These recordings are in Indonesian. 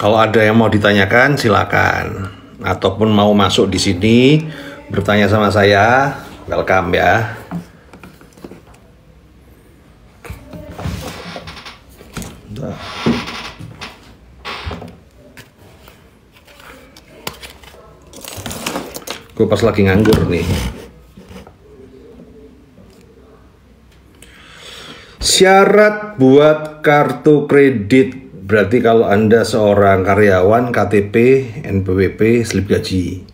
Kalau ada yang mau ditanyakan silakan, ataupun mau masuk di sini bertanya sama saya, welcome ya. Gue pas lagi nganggur nih. Syarat buat kartu kredit berarti kalau Anda seorang karyawan KTP, NPWP, slip gaji.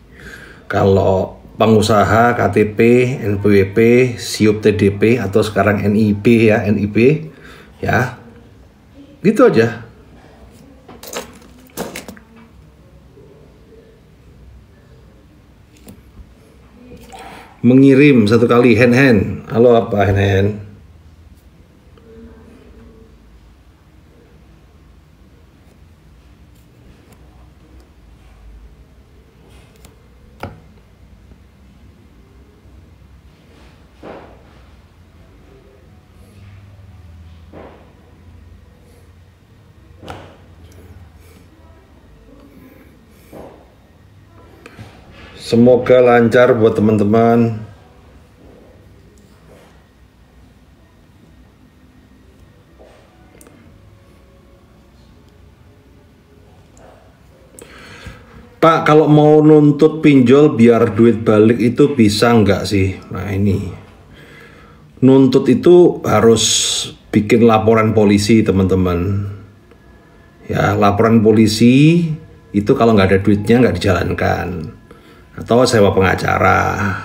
Kalau pengusaha KTP, NPWP, SIUP TDP atau sekarang NIP ya, NIP ya. Gitu aja. Mengirim satu kali hand. Halo apa hand? Semoga lancar buat teman-teman. Pak, kalau mau nuntut pinjol biar duit balik itu bisa nggak sih? Nah ini, nuntut itu harus bikin laporan polisi teman-teman. Ya, laporan polisi itu kalau nggak ada duitnya nggak dijalankan. Atau sewa pengacara,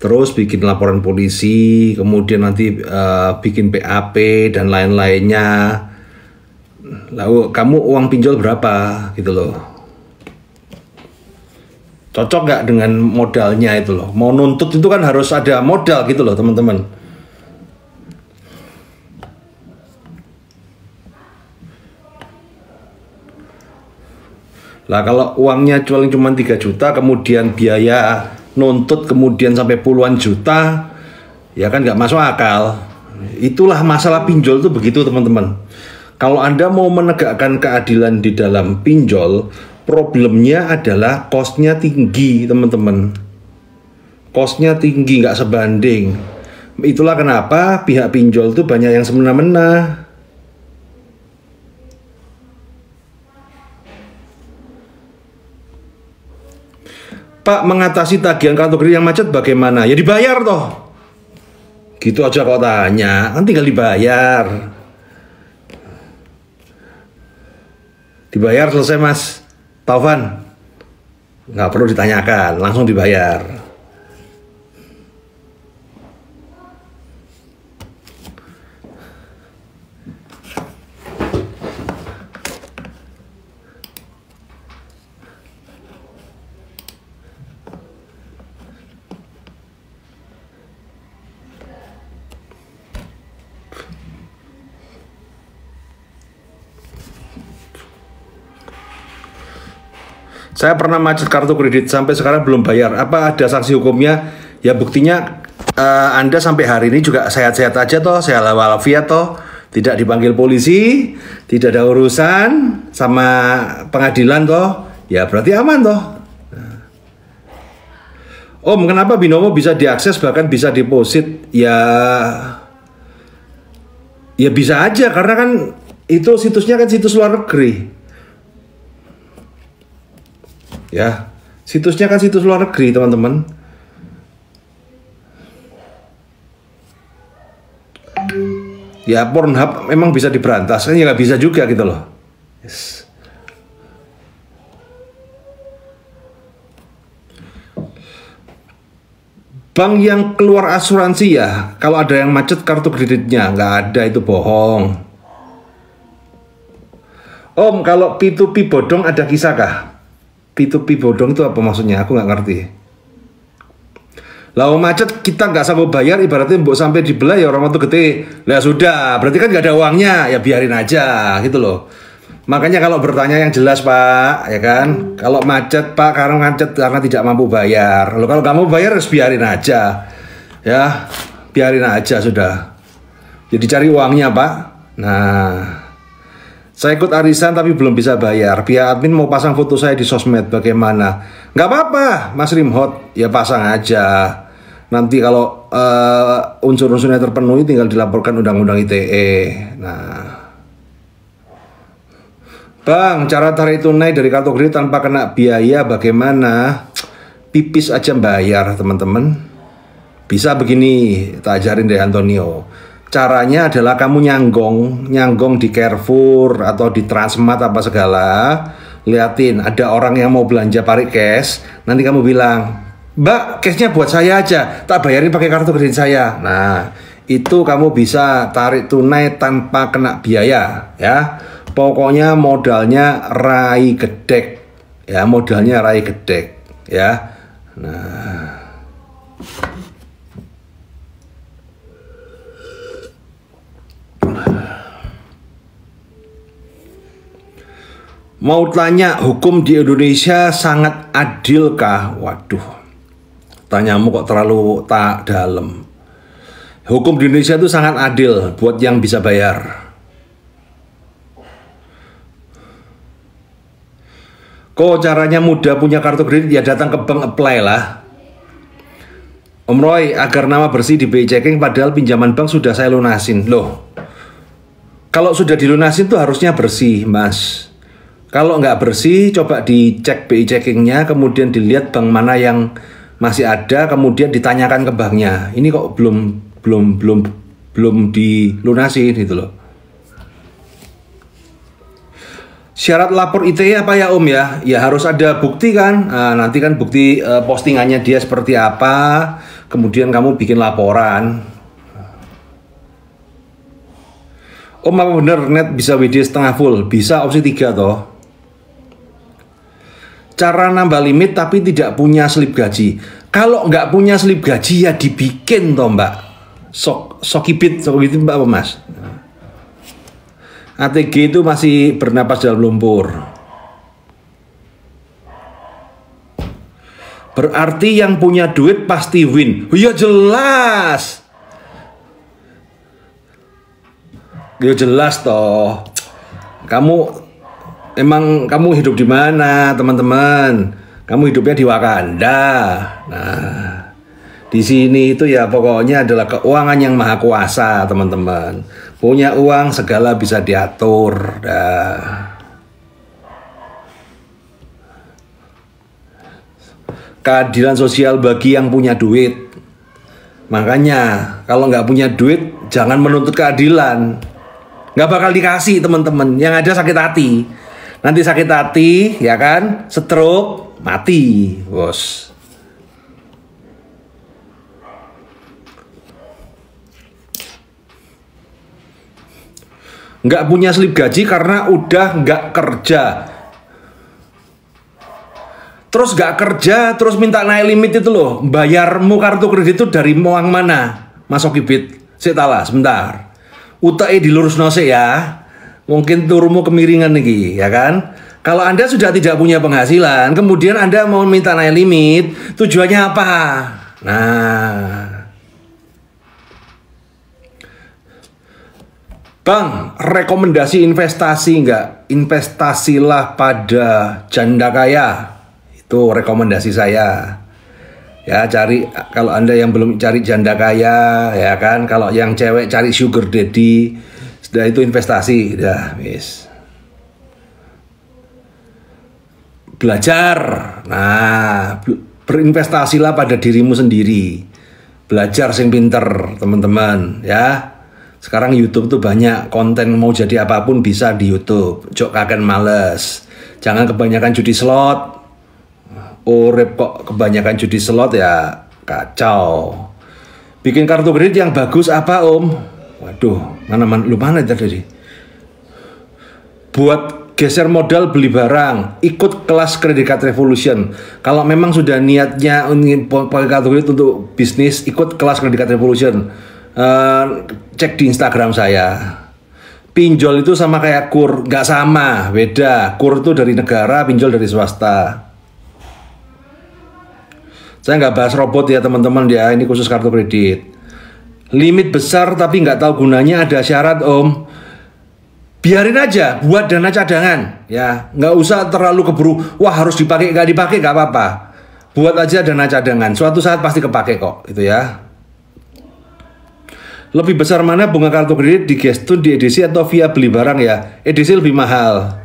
terus bikin laporan polisi, kemudian nanti bikin BAP dan lain-lainnya. Lalu kamu uang pinjol berapa gitu loh. Cocok nggak dengan modalnya itu loh. Mau nuntut itu kan harus ada modal gitu loh teman-teman. Lah kalau uangnya cuma 3 juta, kemudian biaya nuntut kemudian sampai puluhan juta, ya kan nggak masuk akal. Itulah masalah pinjol itu begitu teman-teman. Kalau Anda mau menegakkan keadilan di dalam pinjol, problemnya adalah cost-nya tinggi teman-teman. Cost-nya tinggi, nggak sebanding. Itulah kenapa pihak pinjol itu banyak yang semena-mena. Pak, mengatasi tagihan kartu kredit yang macet bagaimana? Ya dibayar toh. Gitu aja kok tanya, kan tinggal dibayar. Dibayar selesai Mas Taufan. Nggak perlu ditanyakan, langsung dibayar. Saya pernah macet kartu kredit sampai sekarang belum bayar. Apa ada sanksi hukumnya? Ya buktinya Anda sampai hari ini juga sehat-sehat aja toh, sehat walafiat toh, tidak dipanggil polisi, tidak ada urusan sama pengadilan toh. Ya berarti aman toh. Om, kenapa Binomo bisa diakses bahkan bisa deposit? Ya bisa aja karena kan itu situsnya kan situs luar negeri. Ya, situsnya kan situs luar negeri teman-teman. Ya Pornhub memang bisa diberantas, kan ya nggak bisa juga gitu loh. Yes. Bank yang keluar asuransi ya, kalau ada yang macet kartu kreditnya, nggak ada, itu bohong. Om, kalau P2P bodong ada kisah kah? P2P bodong itu apa maksudnya? Aku nggak ngerti. Lah macet kita nggak sanggup bayar, ibaratnya mbok sampai dibelah ya orang waktu gede. Lah sudah, berarti kan nggak ada uangnya, ya biarin aja gitu loh. Makanya kalau bertanya yang jelas Pak, ya kan? Kalau macet Pak, karena macet karena tidak mampu bayar. Loh kalau kamu bayar harus biarin aja, ya biarin aja sudah. Jadi cari uangnya Pak. Nah, Saya ikut arisan tapi belum bisa bayar. Pihak admin mau pasang foto saya di sosmed, bagaimana? Nggak apa-apa, Mas Rimhot, ya pasang aja. Nanti kalau unsur-unsurnya terpenuhi tinggal dilaporkan Undang-Undang ITE. Nah, Bang, cara tarik tunai dari kartu kredit tanpa kena biaya bagaimana? Pipis aja bayar, teman-teman. Bisa begini, tak ajarin deh Antonio. Caranya adalah kamu nyanggong di Carrefour atau di Transmart apa segala. Liatin, ada orang yang mau belanja pakai cash. Nanti kamu bilang, Mbak, cashnya buat saya aja, tak bayarin pakai kartu kredit saya. Nah, itu kamu bisa tarik tunai tanpa kena biaya, ya. Pokoknya modalnya rai gedek, ya, modalnya rai gedek, ya. Nah, mau tanya, hukum di Indonesia sangat adil kah? Waduh, tanyamu kok terlalu tak dalam. Hukum di Indonesia itu sangat adil buat yang bisa bayar. Kok caranya mudah punya kartu kredit? Ya datang ke bank, apply lah. Om Roy, agar nama bersih di BI Checking padahal pinjaman bank sudah saya lunasin. Loh, kalau sudah dilunasin tuh harusnya bersih, Mas. Kalau nggak bersih, coba dicek BI Checkingnya, kemudian dilihat bank mana yang masih ada, kemudian ditanyakan ke banknya. Ini kok belum dilunasin gitu loh. Syarat lapor ITE apa ya Om ya? Ya harus ada bukti kan. Nah, nanti kan bukti postingannya dia seperti apa, kemudian kamu bikin laporan. Om, apa bener net bisa WD setengah full? Bisa, opsi 3 toh. Cara nambah limit tapi tidak punya slip gaji. Kalau nggak punya slip gaji ya dibikin toh Mbak. Sokibit Mbak apa Mas? ATG itu masih bernapas dalam lumpur. Berarti yang punya duit pasti win. Ya jelas. Ya jelas toh. Kamu hidup di mana, teman-teman? Kamu hidupnya di Wakanda. Nah, di sini itu ya pokoknya adalah keuangan yang maha kuasa, teman-teman. Punya uang segala bisa diatur. Dah. Keadilan sosial bagi yang punya duit. Makanya kalau nggak punya duit jangan menuntut keadilan. Nggak bakal dikasih, teman-teman. Yang ada sakit hati. Nanti sakit hati, ya kan? Stroke, mati, bos. Nggak punya slip gaji karena udah nggak kerja. Terus nggak kerja, terus minta naik limit itu loh. Bayarmu kartu kredit itu dari uang mana? Mas Okibit, setala sebentar. UTE dilurus nose ya. Mungkin turumu kemiringan nih, ya kan? Kalau Anda sudah tidak punya penghasilan, kemudian Anda mau minta naik limit, tujuannya apa? Nah, Bang, rekomendasi investasi nggak? Investasilah pada janda kaya. Itu rekomendasi saya. Ya, cari, kalau Anda yang belum cari janda kaya, ya kan? Kalau yang cewek cari sugar daddy. Sudah itu investasi, dah, wis. Belajar. Nah, berinvestasilah pada dirimu sendiri. Belajar sing pinter, teman-teman, ya. Sekarang YouTube tuh banyak konten, mau jadi apapun bisa di YouTube. Jok kaken males. Jangan kebanyakan judi slot. Urip kok kebanyakan judi slot ya kacau. Bikin kartu kredit yang bagus apa Om? Waduh, mana tadi? Buat geser modal beli barang, ikut kelas Credit Card Revolution. Kalau memang sudah niatnya ingin pakai kartu kredit untuk bisnis, ikut kelas Credit Card Revolution. Cek di Instagram saya. Pinjol itu sama kayak kur, nggak sama, beda. Kur itu dari negara, pinjol dari swasta. Saya nggak bahas robot ya teman-teman ya, ini khusus kartu kredit. Limit besar tapi nggak tahu gunanya, ada syarat Om. biarin aja, buat dana cadangan, ya, nggak usah terlalu keburu, wah harus dipakai, nggak dipakai, nggak apa-apa, buat aja dana cadangan, suatu saat pasti kepake kok, itu ya. Lebih besar mana bunga kartu kredit di Gestun, di edisi atau via beli barang ya? Edisi lebih mahal.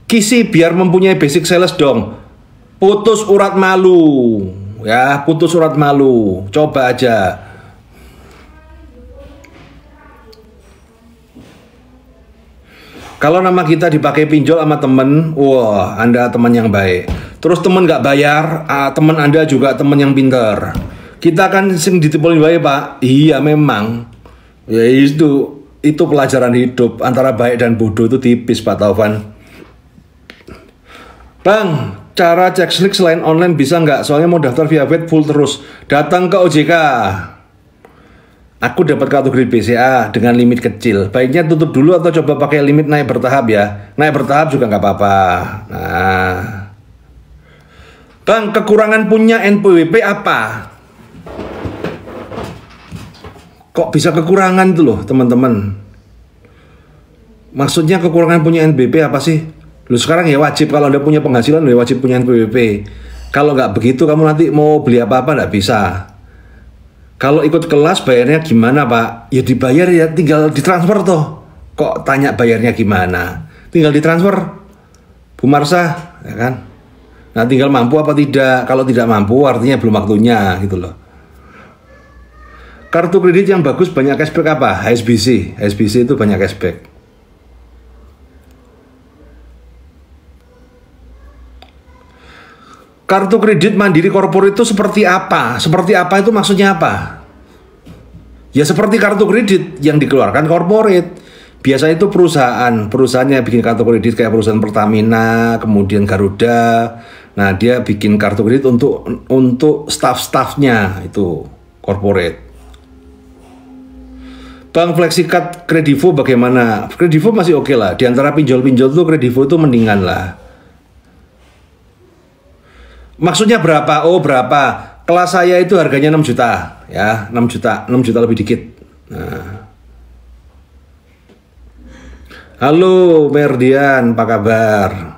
Kisi biar mempunyai basic sales dong, putus urat malu, ya, putus urat malu, coba aja. Kalau nama kita dipakai pinjol sama temen, wah, Anda teman yang baik. Terus temen nggak bayar, temen Anda juga temen yang pinter. Kita kan sing ditipulin baik, Pak. Iya memang. Ya itu pelajaran hidup. Antara baik dan bodoh itu tipis, Pak Taufan. Bang, cara cek slik selain online bisa nggak? Soalnya mau daftar via web full terus. Datang ke OJK. Aku dapat kartu kredit BCA dengan limit kecil. Baiknya tutup dulu atau coba pakai limit naik bertahap ya. Naik bertahap juga nggak apa-apa. Nah, Bang, kekurangan punya NPWP apa? Kok bisa kekurangan itu loh, teman-teman? Maksudnya kekurangan punya NPWP apa sih? Lu sekarang ya wajib, kalau Anda punya penghasilan ya wajib punya NPWP. Kalau nggak begitu kamu nanti mau beli apa-apa nggak bisa. Kalau ikut kelas bayarnya gimana, Pak? Ya dibayar ya, tinggal ditransfer toh. Kok tanya bayarnya gimana? Tinggal ditransfer, Bu Marsah, ya kan? Nah, tinggal mampu apa tidak. Kalau tidak mampu artinya belum waktunya gitu loh. Kartu kredit yang bagus banyak cashback apa? HSBC. HSBC itu banyak cashback. Kartu kredit Mandiri Corporate itu seperti apa? Seperti apa itu maksudnya apa? Ya seperti kartu kredit yang dikeluarkan corporate. Biasanya itu perusahaannya bikin kartu kredit kayak perusahaan Pertamina, kemudian Garuda. Nah, dia bikin kartu kredit untuk staff-staffnya itu corporate. Bang, Flexikat Kredivo bagaimana? Kredivo masih oke lah. Di antara pinjol-pinjol tuh Kredivo itu mendingan lah. Maksudnya berapa? Oh, berapa? Kelas saya itu harganya 6 juta, ya, 6 juta lebih dikit. Nah. Halo Merdian, apa kabar?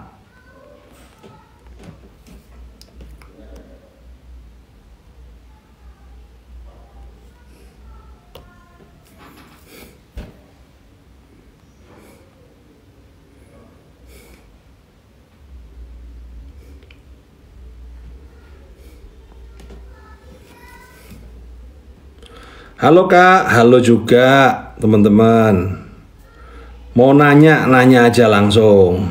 Halo Kak, halo juga teman-teman. Mau nanya aja langsung.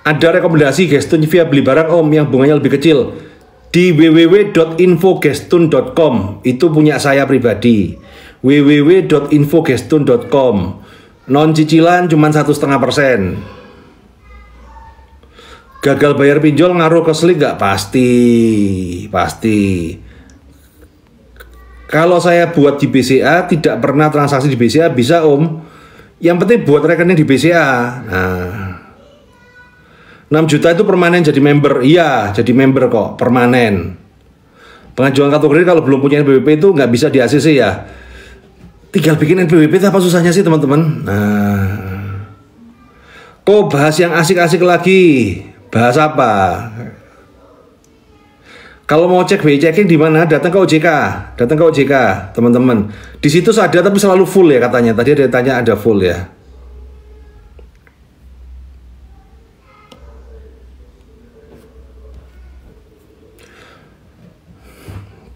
Ada rekomendasi Gestun via beli barang Om yang bunganya lebih kecil di www.infogestun.com. Itu punya saya pribadi. www.infogestun.com. Non cicilan cuma 1,5%. Gagal bayar pinjol ngaruh ke slik nggak? Pasti. Kalau saya buat di BCA, tidak pernah transaksi di BCA, bisa Om. Yang penting buat rekening di BCA. Nah, 6 juta itu permanen jadi member. Iya, jadi member kok, permanen. Pengajuan kartu kredit kalau belum punya NPWP itu nggak bisa di ACC ya. Tinggal bikin NPWP itu apa susahnya sih teman-teman? Nah, kok bahas yang asik-asik lagi? Bahas apa? Kalau mau cek BI checking di mana? Datang ke OJK. Teman-teman. Di situ ada tapi selalu full ya katanya. Tadi ada tanya ada full ya.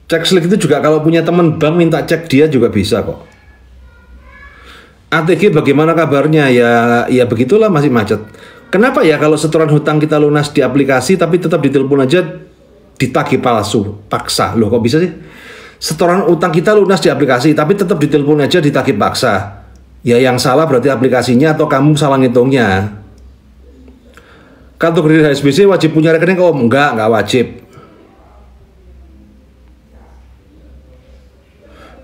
Cek slik itu juga kalau punya teman bank minta cek dia juga bisa kok. ATG bagaimana kabarnya? Ya begitulah, masih macet. Kenapa ya kalau setoran hutang kita lunas di aplikasi tapi tetap ditelepon aja ditagih palsu, paksa. Loh kok bisa sih? Setoran utang kita lunas di aplikasi tapi tetap ditelepon aja ditagih paksa. Ya yang salah berarti aplikasinya atau kamu salah ngitungnya. Kartu kredit HSBC wajib punya rekening Om? Enggak wajib.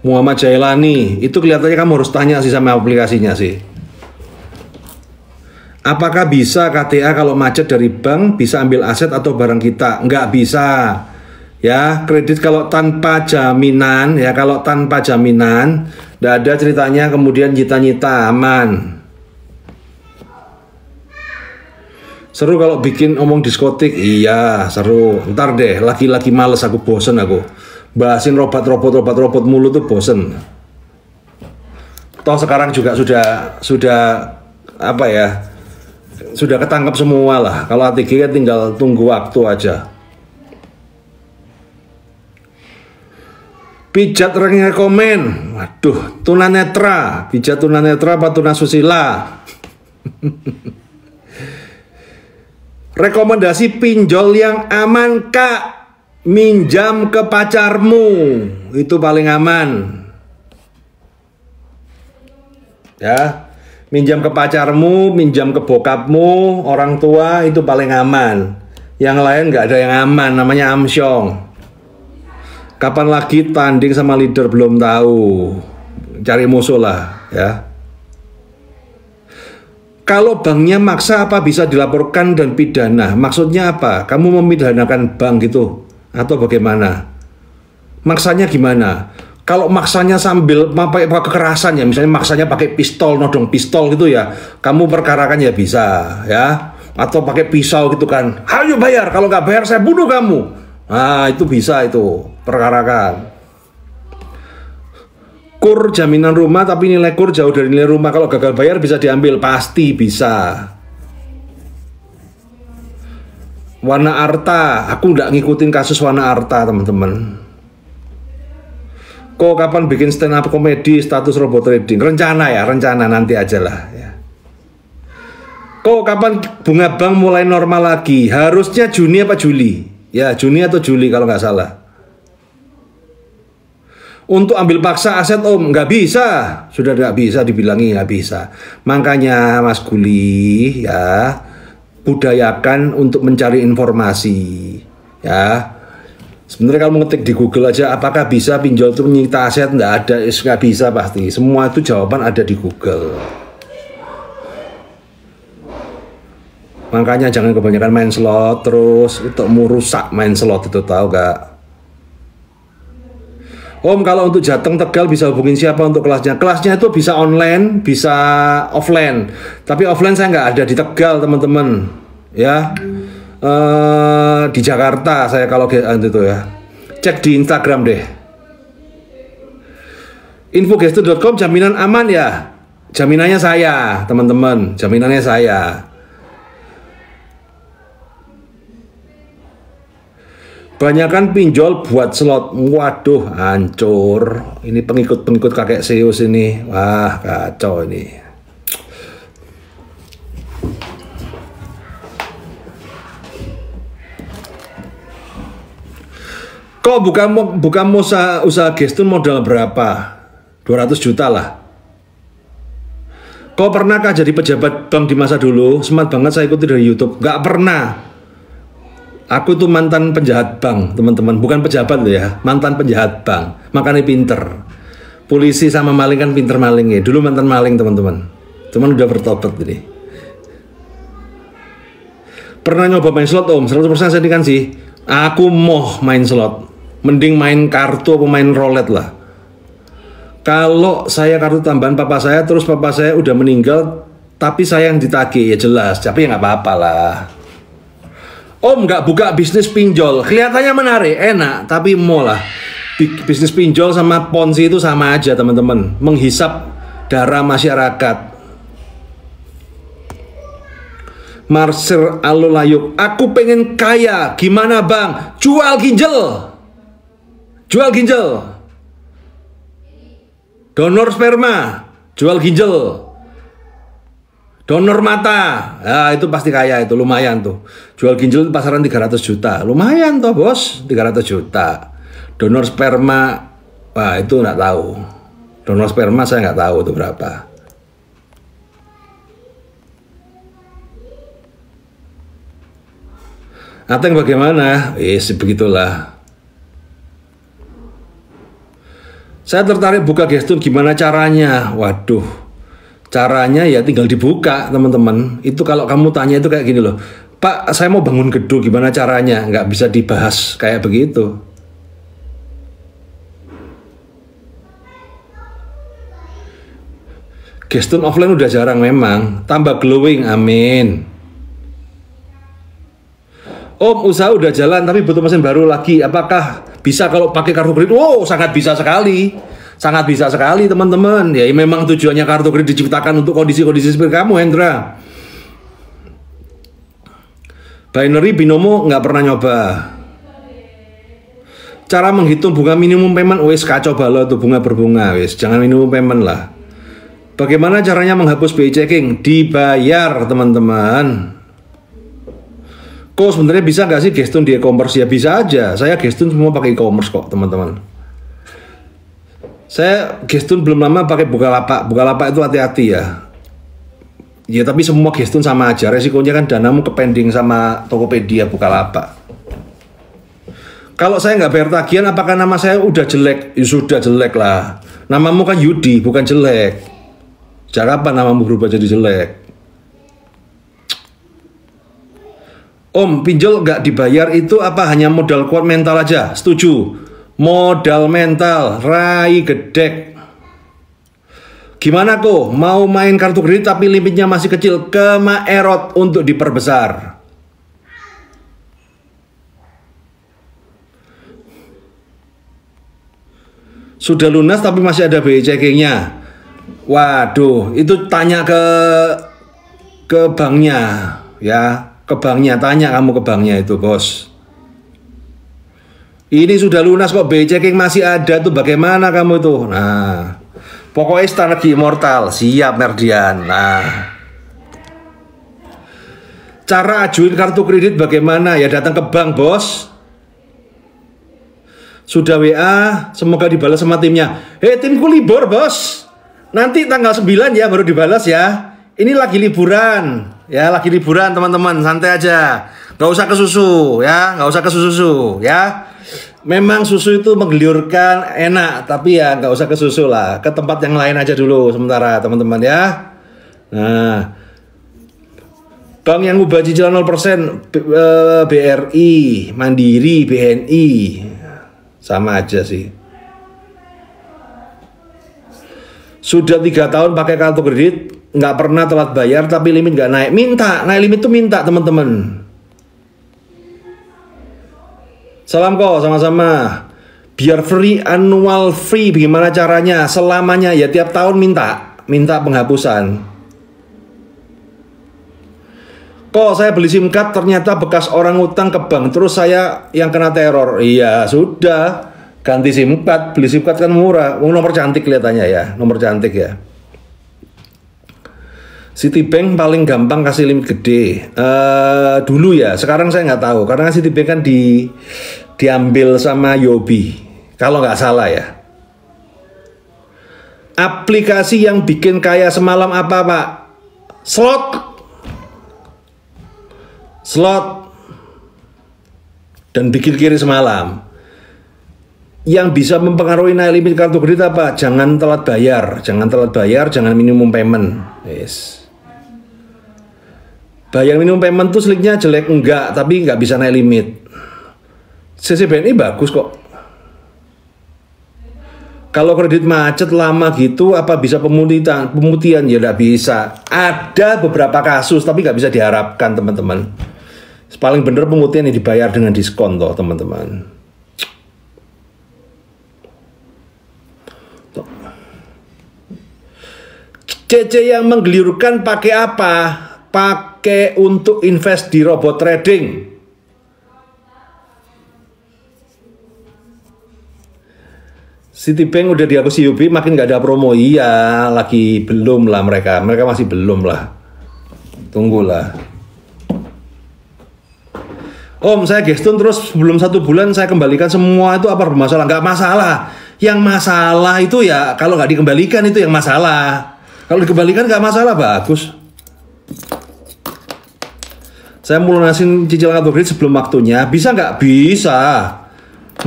Muhammad Jailani, itu kelihatannya kamu harus tanya sih sama aplikasinya sih. Apakah bisa KTA kalau macet dari bank bisa ambil aset atau barang kita? Nggak bisa. Ya, kredit kalau tanpa jaminan, Nggak ada ceritanya kemudian nyita-nyita, aman. Seru kalau bikin omong diskotik, iya seru. Ntar deh, lagi-lagi males aku, bosen aku. Bahasin robot mulu tuh bosen. Toh sekarang juga sudah apa ya? Sudah ketangkap semua lah. Kalau ATG kan tinggal tunggu waktu aja. Pijat rekomen. Waduh, tunanetra. Pijat tunanetra apa tunasusila? Rekomendasi pinjol yang aman, Kak. Minjam ke pacarmu. Itu paling aman. Ya. Minjam ke pacarmu, minjam ke bokapmu, orang tua, itu paling aman. Yang lain nggak ada yang aman, namanya amsyong. Kapan lagi tanding sama leader belum tahu. Cari musuh lah ya. Kalau banknya maksa apa bisa dilaporkan dan pidana? Maksudnya apa? Kamu memidanakan bank gitu atau bagaimana? Maksanya gimana? Kalau maksanya sambil pakai kekerasan ya, misalnya maksanya pakai pistol, nodong pistol gitu ya, kamu perkarakan ya bisa ya. Atau pakai pisau gitu kan, ayo bayar, kalau nggak bayar saya bunuh kamu. Nah itu bisa itu, perkarakan. Kur jaminan rumah tapi nilai kur jauh dari nilai rumah, kalau gagal bayar bisa diambil, pasti bisa. Wana Arta, aku nggak ngikutin kasus Wana Arta teman-teman. Kok kapan bikin stand up komedi status robot trading? Rencana nanti aja lah ya. Kok kapan bunga bank mulai normal lagi? Harusnya Juni apa Juli? Ya Juni atau Juli kalau nggak salah. Untuk ambil paksa aset om, nggak bisa. Sudah nggak bisa, dibilangi nggak bisa. Makanya Mas Guli ya, budayakan untuk mencari informasi ya. Sebenarnya kalau ngetik di Google aja, apakah bisa pinjol itu menyita aset? Nggak ada, nggak bisa pasti. Semua itu jawaban ada di Google. Makanya jangan kebanyakan main slot terus untuk merusak main slot itu, tahu nggak? Om, kalau untuk Jateng Tegal bisa hubungin siapa untuk kelasnya? Kelasnya itu bisa online, bisa offline. Tapi offline saya nggak ada di Tegal teman-teman. Ya. Di Jakarta saya kalau itu ya, cek di Instagram deh. Infogestu.com jaminan aman ya, jaminannya saya teman-teman, jaminannya saya. Banyakan pinjol buat slot, waduh hancur. Ini pengikut kakek Zeus ini, wah kacau ini. Kok bukan usaha gestun modal berapa? 200 juta lah. Kok pernahkah jadi pejabat bank di masa dulu? Smart banget saya ikuti dari YouTube. Gak pernah. Aku tuh mantan penjahat bank, teman-teman. Bukan pejabat loh ya, mantan penjahat bank. Makanya pinter. Polisi sama maling kan pinter malingnya. Dulu mantan maling teman-teman. Cuman udah bertobat ini. Pernah nyoba main slot om? 100% saya kan sih. Aku mau main slot. Mending main kartu atau main roulette lah. Kalau saya kartu tambahan papa saya, terus papa saya udah meninggal, tapi saya yang ditagih, ya jelas. Tapi ya nggak apa-apa lah. Om nggak buka bisnis pinjol, kelihatannya menarik, enak, tapi mau lah. Bisnis pinjol sama ponzi itu sama aja teman-teman, menghisap darah masyarakat. Marsir Alulayuk, aku pengen kaya, gimana bang? Jual ginjal. Jual ginjal. Donor sperma, jual ginjal. Donor mata, ya itu pasti kaya, itu lumayan tuh. Jual ginjal itu pasaran 300 juta, lumayan tuh bos, 300 juta. Donor sperma, wah itu nggak tahu. Donor sperma saya nggak tahu itu berapa. Ateng bagaimana? Begitulah. Saya tertarik buka gestun, gimana caranya? Waduh, caranya ya tinggal dibuka teman-teman. Itu kalau kamu tanya itu kayak gini loh, Pak saya mau bangun gedung gimana caranya? Nggak bisa dibahas kayak begitu. Geston offline udah jarang memang. Tambah glowing, amin. Om, usaha udah jalan tapi butuh mesin baru lagi. Apakah bisa kalau pakai kartu kredit? Wow, sangat bisa sekali. Sangat bisa sekali teman-teman. Ya memang tujuannya kartu kredit diciptakan untuk kondisi-kondisi seperti kamu, Hendra. Binary binomo nggak pernah nyoba. Cara menghitung bunga minimum payment, wes kacau balau tuh bunga berbunga, wes jangan minimum payment lah. Bagaimana caranya menghapus BI checking? Dibayar teman-teman. Kok sebenarnya bisa nggak sih Geston di e-commerce? Ya bisa aja. Saya Geston semua pakai e-commerce kok teman-teman. Saya Geston belum lama pakai Bukalapak. Bukalapak itu hati-hati ya. Ya tapi semua Geston sama aja. Resikonya kan danamu kepending sama Tokopedia, Bukalapak. Kalau saya nggak bayar tagihan, apakah nama saya udah jelek? Ya sudah jelek lah. Namamu kan Yudi, bukan jelek. Sejak kapan namamu berubah jadi jelek? Om, pinjol nggak dibayar itu apa hanya modal kuat mental aja? Setuju. Modal mental, rai gedek. Gimana kok? Mau main kartu kredit tapi limitnya masih kecil, ke Maerot untuk diperbesar. Sudah lunas tapi masih ada BI checkingnya. Waduh, itu tanya ke banknya ya. Ke banknya, tanya kamu ke banknya itu bos. Ini sudah lunas kok, BI checking masih ada tuh, bagaimana kamu tuh? Nah, pokoknya strategi immortal, siap Merdian. Nah, cara ajuin kartu kredit bagaimana? Ya datang ke bank bos. Sudah WA, semoga dibalas sama timnya. Timku libur bos. Nanti tanggal 9 ya baru dibalas ya. Ini lagi liburan. Ya lagi liburan teman-teman, santai aja. Gak usah ke susu ya, gak usah ke susu ya. Memang susu itu menggeliurkan enak, tapi ya gak usah ke susu lah. Ke tempat yang lain aja dulu sementara teman-teman ya. Nah, bank yang ubah cicilan 0% BRI, Mandiri, BNI sama aja sih. Sudah 3 tahun pakai kartu kredit, nggak pernah telat bayar tapi limit nggak naik. Naik limit tuh minta teman-teman. Salam kok sama-sama. Biar free annual free, bagaimana caranya? Selamanya ya tiap tahun minta penghapusan. Kok saya beli SIM card ternyata bekas orang utang ke bank, terus saya yang kena teror. Iya sudah, ganti SIM card, beli SIM card kan murah. Nomor cantik kelihatannya ya, nomor cantik ya. Citibank paling gampang kasih limit gede. Dulu ya, sekarang saya nggak tahu karena Citibank kan diambil sama Yobi, kalau nggak salah ya. Aplikasi yang bikin kaya semalam apa Pak? Slot dan bikin kiri semalam. Yang bisa mempengaruhi naik limit kartu kredit apa? Jangan telat bayar, jangan minimum payment. Yes. Bayar minimum payment tuh seliknya jelek enggak, tapi nggak bisa naik limit. CCBNI bagus kok. Kalau kredit macet lama gitu, apa bisa pemutihan? Ya nggak bisa. Ada beberapa kasus, tapi nggak bisa diharapkan teman-teman. Paling bener pemutihan yang dibayar dengan diskon toh teman-teman. CC yang menggeliurkan pakai apa? Pakai untuk invest di robot trading. Citibank udah dihapus UB, makin nggak ada promo. Iya, lagi belum lah mereka masih belum lah. Tunggulah. Om, saya Geston terus sebelum 1 bulan saya kembalikan semua, itu apa bermasalah? Nggak masalah. Yang masalah itu ya kalau nggak dikembalikan itu yang masalah. Kalau dikembalikan nggak masalah, bagus. Saya mau lunasin cicilan kartu kredit sebelum waktunya. Bisa nggak? Bisa.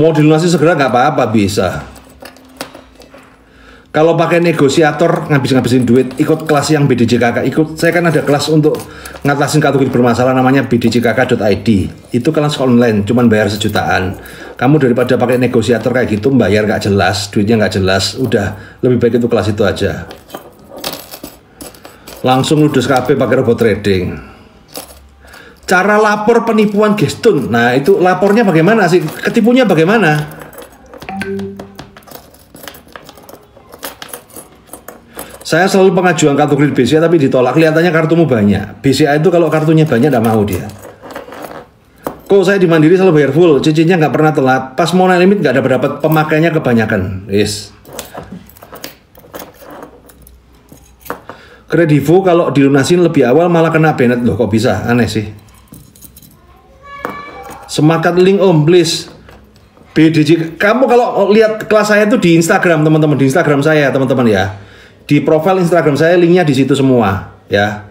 Mau dilunasi segera nggak apa-apa, bisa. Kalau pakai negosiator ngabisin duit, ikut kelas yang BDJKK. Saya kan ada kelas untuk ngatasin kartu kredit bermasalah namanya bdjkk.id. Itu kelas online, cuman bayar 1 jutaan. Kamu daripada pakai negosiator kayak gitu, bayar nggak jelas, duitnya nggak jelas. Udah, lebih baik itu kelas itu aja. Langsung ludes KB pakai robot trading. Cara lapor penipuan Gestun. Nah, itu lapornya bagaimana sih? Ketipunya bagaimana? Saya selalu pengajuan kartu kredit BCA tapi ditolak. Kelihatannya kartumu banyak. BCA itu kalau kartunya banyak tidak mau dia. Kok saya di Mandiri selalu bayar full, cicinya nggak pernah telat. Pas mau naik limit nggak dapat pemakainya kebanyakan. Yes. Kredivo kalau dilunasin lebih awal malah kena banned loh, kok bisa? Aneh sih. Semangat link om, please. BDJ, kamu kalau lihat kelas saya itu di Instagram teman-teman, di Instagram saya teman-teman ya. Di profil Instagram saya linknya di situ semua ya.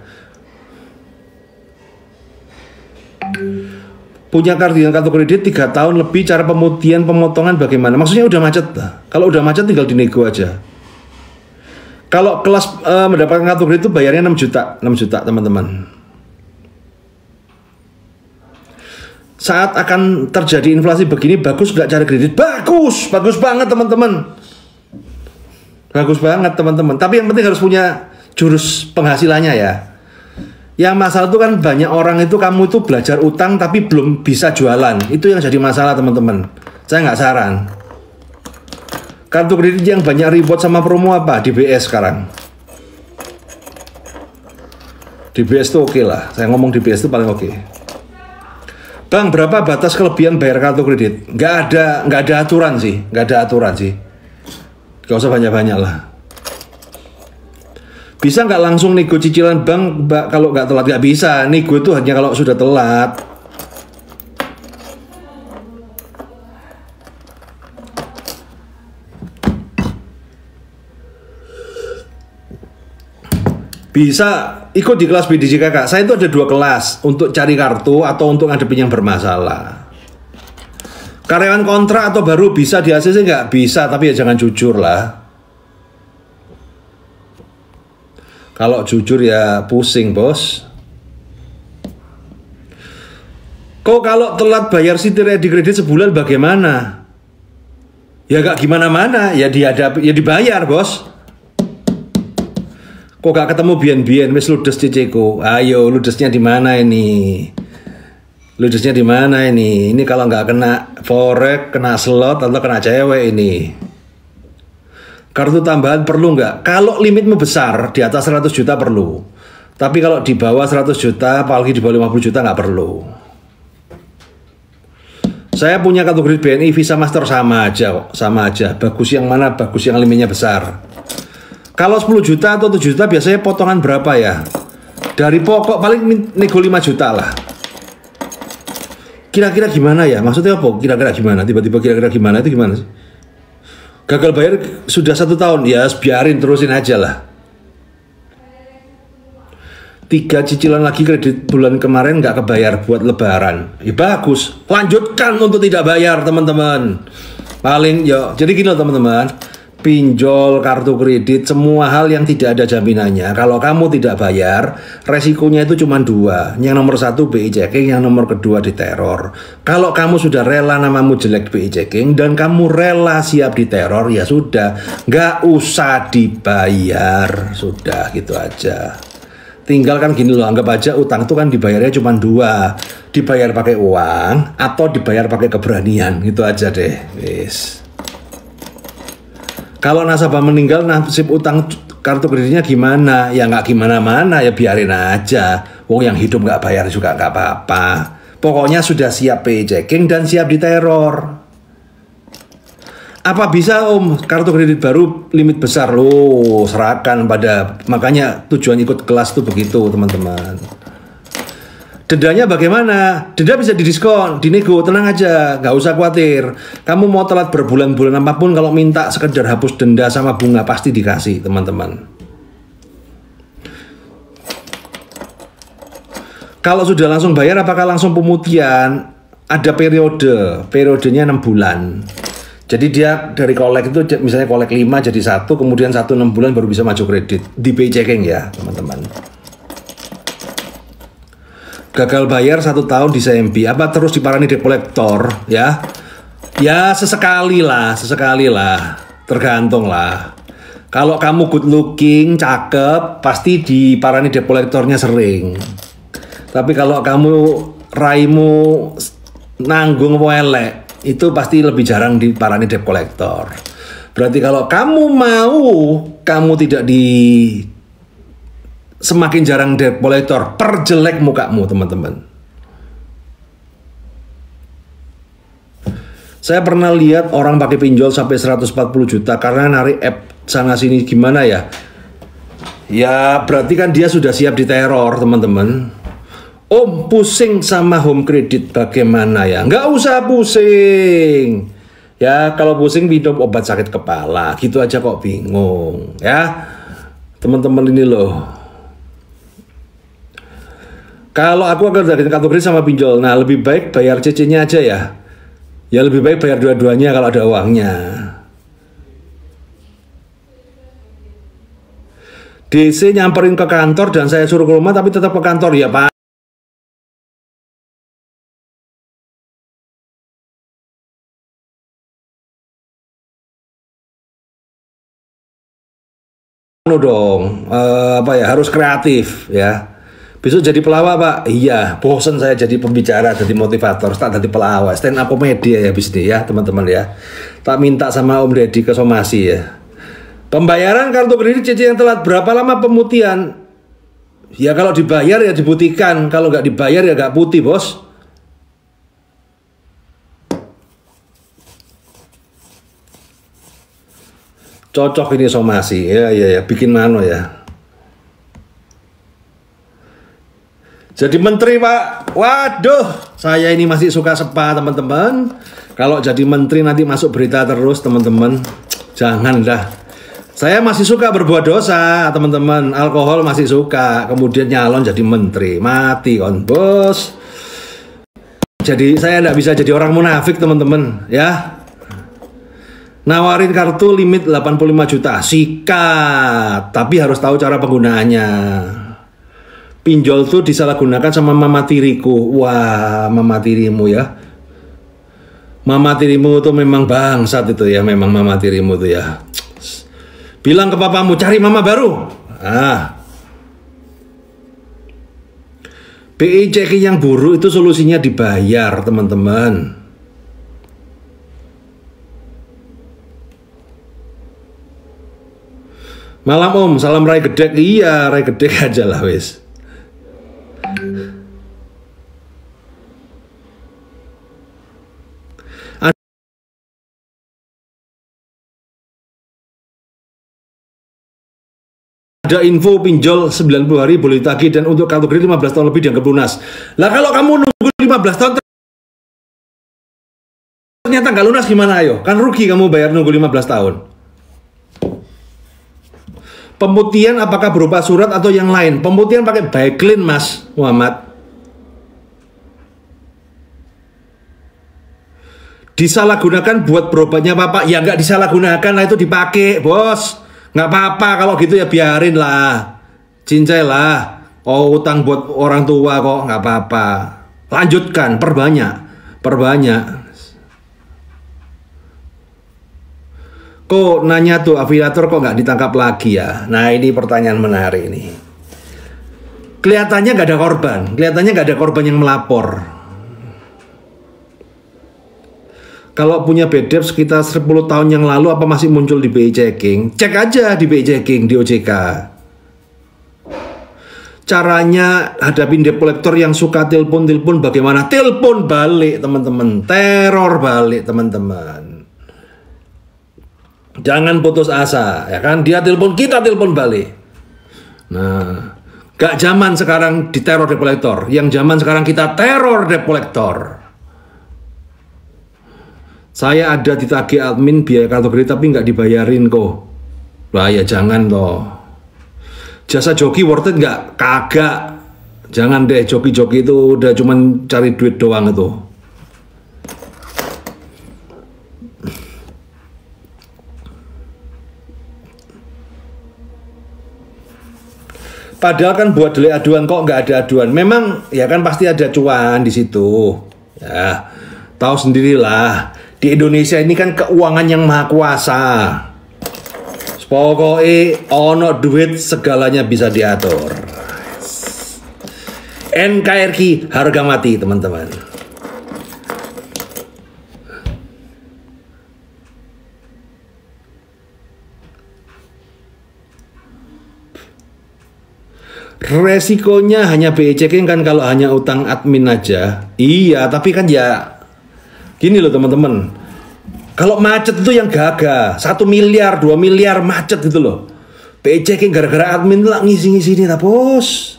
Punya kartu kredit 3 tahun lebih, cara pemutihan pemotongan bagaimana? Maksudnya udah macet. Kalau udah macet tinggal dinego aja. Kalau kelas mendapatkan kartu kredit itu bayarnya 6 juta teman-teman. Saat akan terjadi inflasi begini, bagus nggak cara kredit? Bagus banget teman-teman. Bagus banget teman-teman. Tapi yang penting harus punya jurus penghasilannya ya. Yang masalah itu kan banyak orang itu kamu itu belajar utang tapi belum bisa jualan. Itu yang jadi masalah teman-teman. Saya nggak saran. Kartu kredit yang banyak reward sama promo apa? DBS sekarang. DBS itu oke lah. Saya ngomong DBS itu paling oke. Bang, berapa batas kelebihan bayar kartu kredit? Nggak ada aturan sih. Gak usah banyak-banyak lah. Bisa nggak langsung nego cicilan bank kalau nggak telat? Nggak bisa. Nego itu hanya kalau sudah telat. Bisa ikut di kelas BDJ kakak. Saya itu ada 2 kelas, untuk cari kartu atau untuk ngadepin yang bermasalah. Karyawan kontrak atau baru bisa di ACC nggak? Bisa, tapi ya jangan jujur lah. Kalau jujur ya pusing bos. Kok kalau telat bayar City Ready kredit sebulan bagaimana? Ya nggak gimana-mana, ya dibayar bos. Kok gak ketemu bian-bian, wis ludes ceceku. Ayo, ludesnya di mana ini? Ludesnya di mana ini? Ini kalau nggak kena forex, kena slot atau kena cewek ini. Kartu tambahan perlu nggak? Kalau limitmu besar, di atas 100 juta perlu. Tapi kalau di bawah 100 juta, apalagi di bawah 50 juta nggak perlu. Saya punya kartu kredit BNI, Visa Master sama aja kok, sama aja. Bagus yang mana? Bagus yang limitnya besar. Kalau 10 juta atau 7 juta biasanya potongan berapa ya? Dari pokok paling nego 5 juta lah. Kira-kira gimana ya? Maksudnya apa? Kira-kira gimana? Tiba-tiba kira-kira gimana itu gimana sih? Gagal bayar sudah 1 tahun, ya biarin terusin aja lah. 3 cicilan lagi kredit bulan kemarin nggak kebayar buat lebaran. Ya bagus, lanjutkan untuk tidak bayar teman-teman. Paling ya, jadi gini loh teman-teman. Pinjol, kartu kredit, semua hal yang tidak ada jaminannya. Kalau kamu tidak bayar, resikonya itu cuma 2. Yang nomor 1 BI checking, yang nomor kedua diteror. Kalau kamu sudah rela namamu jelek BI checking dan kamu rela siap diteror, ya sudah, nggak usah dibayar, sudah gitu aja. Tinggal kan gini loh, anggap aja utang itu kan dibayarnya cuma 2, dibayar pakai uang atau dibayar pakai keberanian, gitu aja deh, wis. Kalau nasabah meninggal, nasib utang kartu kreditnya gimana? Ya nggak gimana-mana, ya biarin aja. Wong yang hidup nggak bayar juga nggak apa-apa. Pokoknya sudah siap pay checking dan siap diteror. Apa bisa om kartu kredit baru limit besar? Loh, serahkan pada. Makanya tujuan ikut kelas tuh begitu teman-teman. Dendanya bagaimana? Denda bisa didiskon, dinego, tenang aja, nggak usah khawatir. Kamu mau telat berbulan-bulan apapun, kalau minta sekedar hapus denda sama bunga pasti dikasih, teman-teman. Kalau sudah langsung bayar, apakah langsung pemutihan? Ada periodenya 6 bulan. Jadi dia dari kolek itu, misalnya kolek 5 jadi 1, kemudian 1 6 bulan baru bisa maju kredit. Di pay checking ya, teman-teman. Gagal bayar 1 tahun di CMB, apa terus diparani debt collector ya? Ya sesekali lah, tergantung lah. Kalau kamu good looking, cakep, pasti diparani debt collectornya sering. Tapi kalau kamu raimu nanggung elek, itu pasti lebih jarang diparani debt collector. Berarti kalau kamu mau, kamu tidak semakin jarang debt collector, perjelek mukamu teman-teman. Saya pernah lihat orang pakai pinjol sampai 140 juta karena narik app sana sini gimana ya? Ya berarti kan dia sudah siap diteror teman-teman. Om pusing sama home credit bagaimana ya? Nggak usah pusing. Ya kalau pusing minum obat sakit kepala gitu aja kok bingung ya. Teman-teman ini loh. Kalau aku akan dari kategori sama pinjol, nah lebih baik bayar CC-nya aja ya. Ya lebih baik bayar dua-duanya kalau ada uangnya. DC nyamperin ke kantor dan saya suruh ke rumah tapi tetap ke kantor ya Pak. Dong, apa ya harus kreatif ya. Besok jadi pelawak Pak. Iya, bosen saya jadi pembicara, jadi motivator, tak jadi pelawak. Stand up komedi ya bisnis ya teman-teman ya. Tak minta sama Om Deddy ke somasi ya. Pembayaran kartu kredit CC yang telat, berapa lama pemutihan? Ya kalau dibayar ya dibuktikan, kalau nggak dibayar ya nggak putih bos. Cocok ini somasi ya bikin mano ya. Jadi menteri Pak, waduh, saya ini masih suka sepa teman-teman. Kalau jadi menteri nanti masuk berita terus teman-teman, jangan dah. Saya masih suka berbuat dosa teman-teman, alkohol masih suka, kemudian nyalon jadi menteri, mati kon bos. Jadi saya tidak bisa jadi orang munafik teman-teman ya. Nawarin kartu limit 85 juta, sikat, tapi harus tahu cara penggunaannya. Pinjol tuh disalahgunakan sama mama tiriku. Wah, mama tirimu ya. Mama tirimu tuh memang bangsat itu ya, memang mama tirimu tuh ya. Bilang ke papamu cari mama baru. BI checking yang buruk itu solusinya dibayar, teman-teman. Malam Om, salam Rai Gedek. Iya, Rai Gedek aja lah wis. Ada info pinjol 90 hari boleh tagih dan untuk kartu kredit 15 tahun lebih dianggap lunas. Lah kalau kamu nunggu 15 tahun ternyata nggak lunas gimana ayo? Kan rugi kamu bayar nunggu 15 tahun. Pemutihan apakah berupa surat atau yang lain? Pemutihan pakai baiklin Mas Muhammad. Disalahgunakan buat berobatnya Bapak? Ya nggak disalahgunakan lah, itu dipakai bos. Nggak apa-apa kalau gitu ya biarin lah. Cincai lah. Oh utang buat orang tua kok nggak apa-apa. Lanjutkan, perbanyak. Kok nanya tuh afiliator kok nggak ditangkap lagi ya? Nah ini pertanyaan menarik ini. Kelihatannya nggak ada korban yang melapor. Kalau punya BDEP sekitar 10 tahun yang lalu apa masih muncul di BI checking? Cek aja di BI checking di OJK. Caranya hadapin debt collector yang suka telepon bagaimana? Telepon balik teman-teman, teror balik teman-teman. Jangan putus asa, ya kan? Dia telepon, kita telepon balik. Nah, gak zaman sekarang diteror debt collector. Yang zaman sekarang kita teror debt collector. Saya ada ditagih admin biaya kartu kredit tapi nggak dibayarin kok. Lah ya jangan toh. Jasa joki worth it nggak? Kagak. Jangan deh, joki-joki itu udah cuman cari duit doang itu. Padahal kan buat delik aduan kok nggak ada aduan. Memang ya kan pasti ada cuan di situ. Ya, tahu sendirilah. Di Indonesia ini kan keuangan yang maha kuasa. Pokoknya ono duit segalanya bisa diatur. NKRI harga mati teman-teman. Resikonya hanya BI checking kan kalau hanya utang admin aja. Iya, tapi kan ya gini loh teman-teman. Kalau macet itu yang gagah 1 miliar, 2 miliar macet gitu loh. BI checking gara-gara admin lah ngisi-ngisi ini lah bos.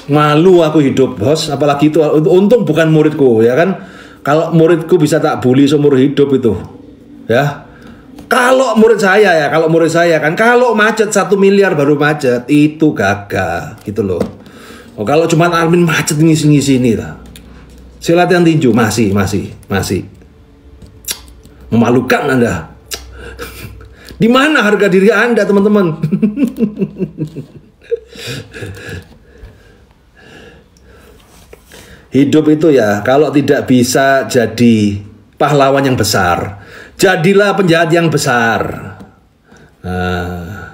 Malu aku hidup bos, apalagi itu untung bukan muridku ya kan. Kalau muridku bisa tak bully seumur hidup itu ya. Kalau murid saya kan kalau macet 1 miliar baru macet itu gagah gitu loh. Oh, kalau cuma admin macet ngisi-ngisi ini lah. Latihan tinju masih memalukan Anda. Di mana harga diri Anda teman-teman? Hidup itu ya, kalau tidak bisa jadi pahlawan yang besar, jadilah penjahat yang besar. Nah,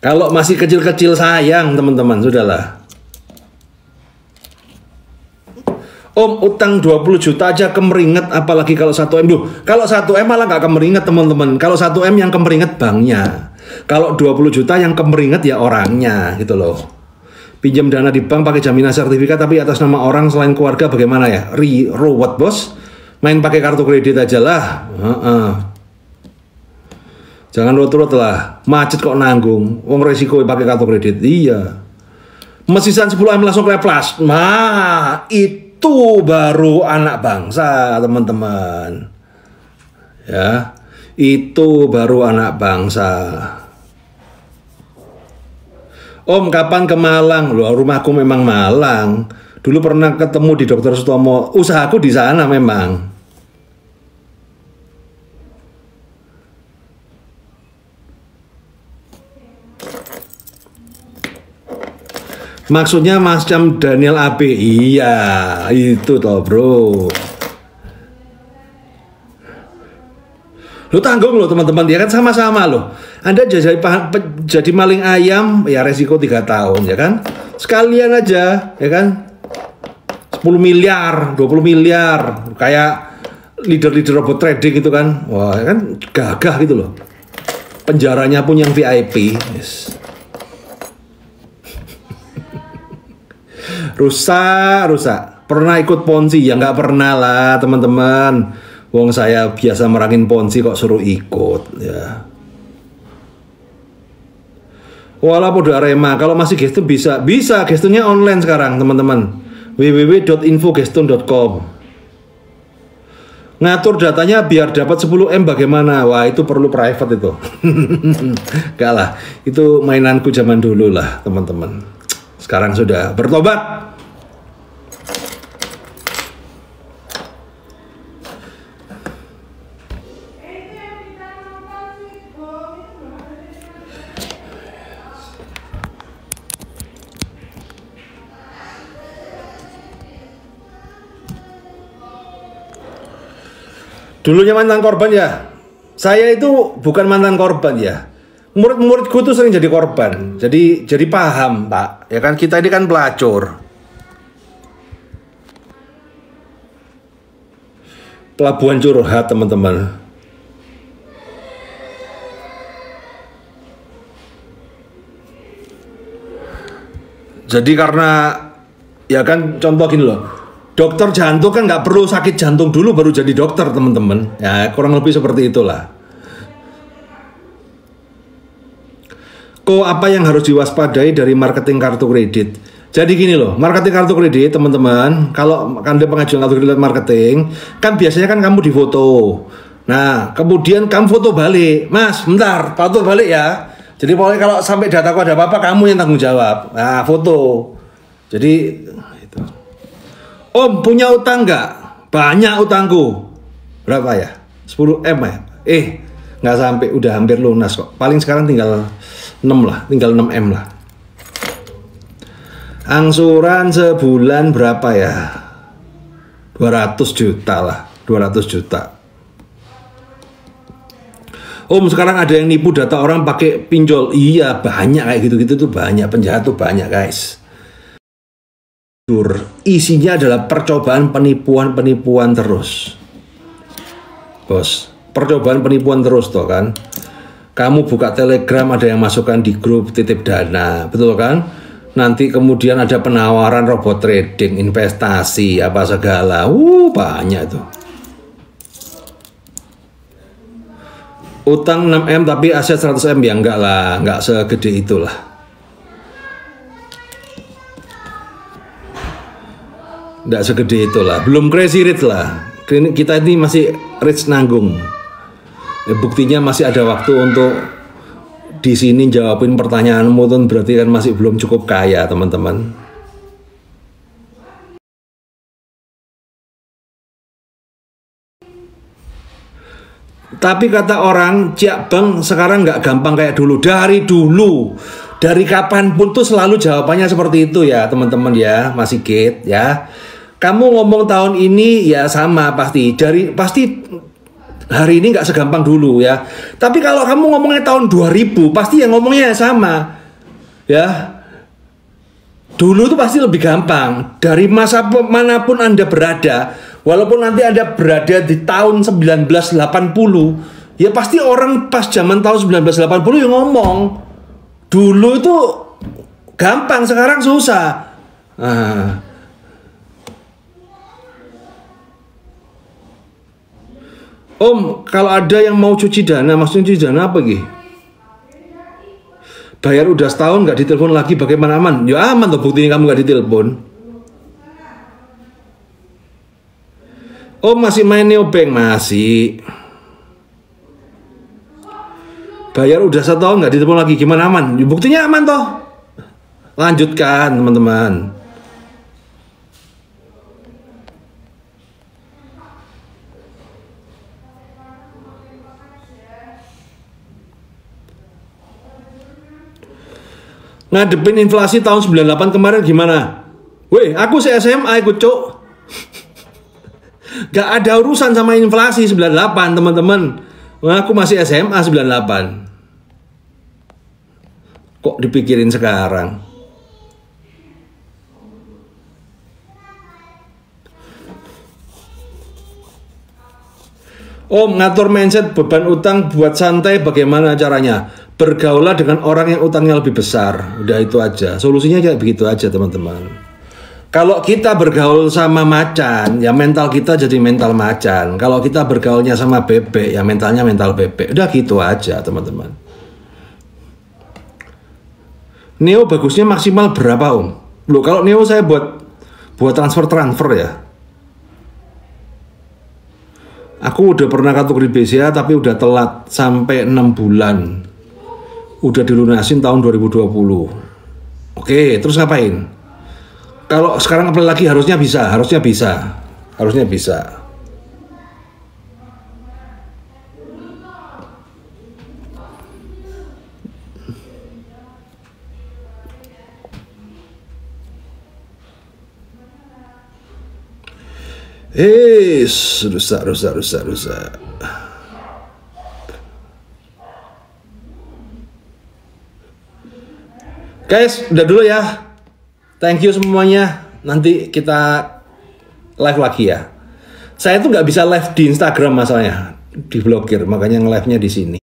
kalau masih kecil-kecil sayang teman-teman, sudahlah. Om, utang 20 juta aja kemeringet, apalagi kalau 1M. Duh, kalau 1M malah nggak kemeringet teman-teman. Kalau 1M yang kemeringet banknya. Kalau 20 juta yang kemeringet ya orangnya gitu loh. Pinjam dana di bank pakai jaminan sertifikat tapi atas nama orang selain keluarga bagaimana ya? Ruwet bos. Main pakai kartu kredit aja lah. Jangan rut-rut lah. Macet kok nanggung. Wong resiko pakai kartu kredit. Iya. Mesisan 10M langsung kleplas. Nah, itu baru anak bangsa, teman-teman. Ya. Itu baru anak bangsa. Om, kapan ke Malang? Loh, rumahku memang Malang. Dulu pernah ketemu di Dr. Sutomo. Usahaku di sana memang. Maksudnya macam Daniel AB. Iya, itu toh, bro. Lo tanggung loh teman-teman, dia kan sama-sama loh. Anda jadi maling ayam, ya resiko 3 tahun ya kan. Sekalian aja ya kan. 10 miliar, 20 miliar. Kayak leader-leader robot trading itu kan. Wah ya kan gagah gitu loh. Penjaranya pun yang VIP. Yes. Rusak. Pernah ikut Ponzi? Ya nggak pernah lah teman-teman. Wong saya biasa merangin Ponzi kok suruh ikut ya. Walaupun udah Arema, kalau masih gestur bisa gesturnya online sekarang teman-teman. www.infogestun.com. Ngatur datanya biar dapat 10M bagaimana? Wah itu perlu private itu. Enggak lah, itu mainanku zaman dulu lah teman-teman. Sekarang sudah bertobat. Dulunya mantan korban ya. Saya itu bukan mantan korban ya. Murid-muridku tuh sering jadi korban. Jadi paham, Pak. Ya kan kita ini kan pelacur. Pelabuhan curhat, teman-teman. Jadi karena ya kan contoh gini loh. Dokter jantung kan nggak perlu sakit jantung dulu baru jadi dokter teman-teman. Ya kurang lebih seperti itulah. Kok apa yang harus diwaspadai dari marketing kartu kredit? Jadi gini loh, marketing kartu kredit teman-teman. Kalau Anda pengajuan kartu kredit marketing, kan biasanya kan kamu difoto. Nah kemudian kamu foto balik. Mas, bentar, foto balik ya. Jadi pokoknya kalau sampai dataku ada apa-apa kamu yang tanggung jawab. Nah foto. Jadi itu. Om punya utang nggak? Banyak utangku. Berapa ya? 10M ya? Nggak sampai, udah hampir lunas kok. Paling sekarang tinggal 6 lah, tinggal 6M lah. Angsuran sebulan berapa ya? 200 juta lah, 200 juta. Om, sekarang ada yang nipu data orang pakai pinjol. Iya, banyak kayak gitu-gitu tuh banyak. Penjahat tuh banyak, guys. Isinya adalah percobaan penipuan terus. Bos, percobaan penipuan terus toh kan. Kamu buka Telegram, ada yang masukkan di grup titip dana, betul kan? Nanti kemudian ada penawaran robot trading, investasi, apa segala. Banyak tuh. Utang 6M tapi aset 100M, ya enggak lah, enggak segede itulah. Enggak segede itulah, belum crazy rich lah. Kita ini masih rich nanggung. Ya, buktinya masih ada waktu untuk di sini jawabin pertanyaanmu tuh, berarti kan masih belum cukup kaya, teman-teman. Tapi kata orang, Ciak Bang sekarang nggak gampang kayak dulu. Dari kapanpun tuh selalu jawabannya seperti itu ya, teman-teman ya, masih Sigit ya. Kamu ngomong tahun ini ya sama pasti. Pasti hari ini nggak segampang dulu ya. Tapi kalau kamu ngomongnya tahun 2000, pasti yang ngomongnya sama ya. Dulu tuh pasti lebih gampang. Dari masa manapun Anda berada, walaupun nanti Anda berada di tahun 1980, ya pasti orang pas zaman tahun 1980 yang ngomong. Dulu itu gampang, sekarang susah. Om, kalau ada yang mau cuci dana, maksudnya cuci dana apa gitu? Bayar udah setahun nggak ditelepon lagi, bagaimana aman? Ya aman tuh, buktinya kamu nggak ditelepon. Om masih main neobank? Masih. Bayar udah 1 tahun nggak ditelepon lagi, gimana aman? Ya, buktinya aman toh. Lanjutkan teman-teman. Ngadepin inflasi tahun 98 kemarin gimana? Weh, aku SMA ikut cok. Gak ada urusan sama inflasi 98 teman-teman. Aku masih SMA 98. Kok dipikirin sekarang? Om, ngatur mindset beban utang buat santai bagaimana caranya? Bergaulah dengan orang yang utangnya lebih besar. Udah itu aja. Solusinya kayak begitu aja teman-teman. Kalau kita bergaul sama macan, ya mental kita jadi mental macan. Kalau kita bergaulnya sama bebek, ya mentalnya mental bebek. Udah gitu aja teman-teman. Neo bagusnya maksimal berapa om? Loh, kalau Neo saya buat transfer ya. Aku udah pernah kategori BCA tapi udah telat sampai 6 bulan. Udah dilunasin tahun 2020. Oke, terus ngapain? Kalau sekarang apply lagi harusnya bisa. Rusak. Guys, udah dulu ya. Thank you semuanya. Nanti kita live lagi ya. Saya tuh nggak bisa live di Instagram masalahnya, diblokir, makanya nge-live-nya di sini.